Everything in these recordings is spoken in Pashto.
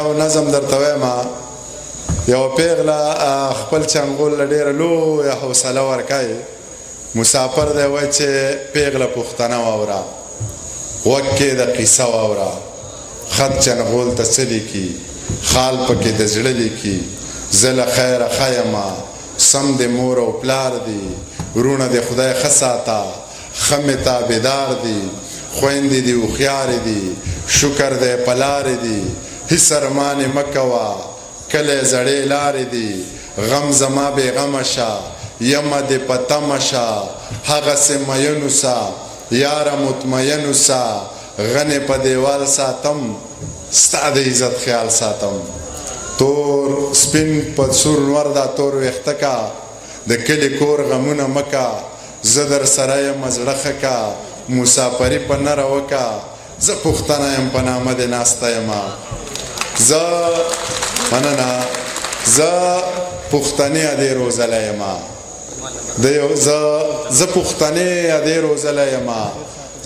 او نظم درته وایم یو پیغله خپل چنګول له ډېره لویه حوصله ورکوي مسافر دی وایي چې پیغله پوښتنه واوره غوږ کې د قیصه واوره خط چنګول ته څه لیکي خال پکې د زړه لیکي زه له خیره ښه یمه سم د مور او پلار دي ورونه د خدای ښه ساته ښه مې تابعدار دي خویندې دي هوښیارې دي شکر دی په لارې دي هیڅ ارمانې مه کوه کلی زړې لارې دي غم زما بېغمه شه یمه دې په تمه شه هغسې مین اوسه یاره مطمئن اوسه غنې په دیوال ساتم ستا د عزت خیال ساتم تور سپین په سور نور دا تور ویښته کا د کلي کور غمونه مه کا زه در سره یم زړه ښه کا مسافري په نره وکه زه پښتنه یم په نامه دې ناسته یمه زه مننه زه پښتنې ادې روزلی یمه زه پښتنې ادې روزلی یمه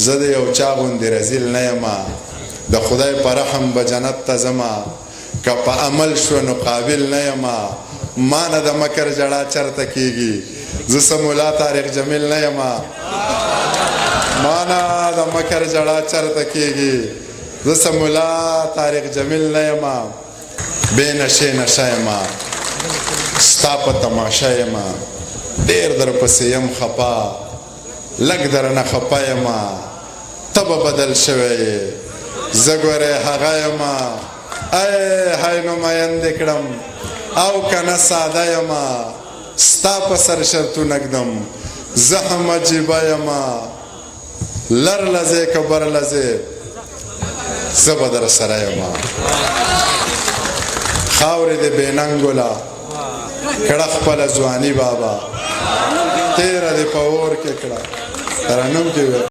زه د یو چا غوندې رزیل نه یمه د خدای په رحم به جنت ته ځمه که په عمل شو نو قابل نه یمه ما نه د مکر جړه چرته کیږي زه سمولا طارق جمیل نه یمه ما نه د مکر جړه چرته کیږي زه سمولا طارق جمیل نه یمه بې نشې نشه یمه ستا په تماشه یمه ډېر درپسې یم خفه لږ درنه خفه یمه ته به بدل شوی یې زه ګورې هغه یمه ای هی نماین دې کړم او که نه ساده یمه ستا په سر شرطونه ږدم زه هم عجیبه یمه لر لځې که بر لځې زه به در سره یمه خاورې دې بې ننګوله کړه خپله ځواني بابا تیره دې په اور کې کړه ترنم کې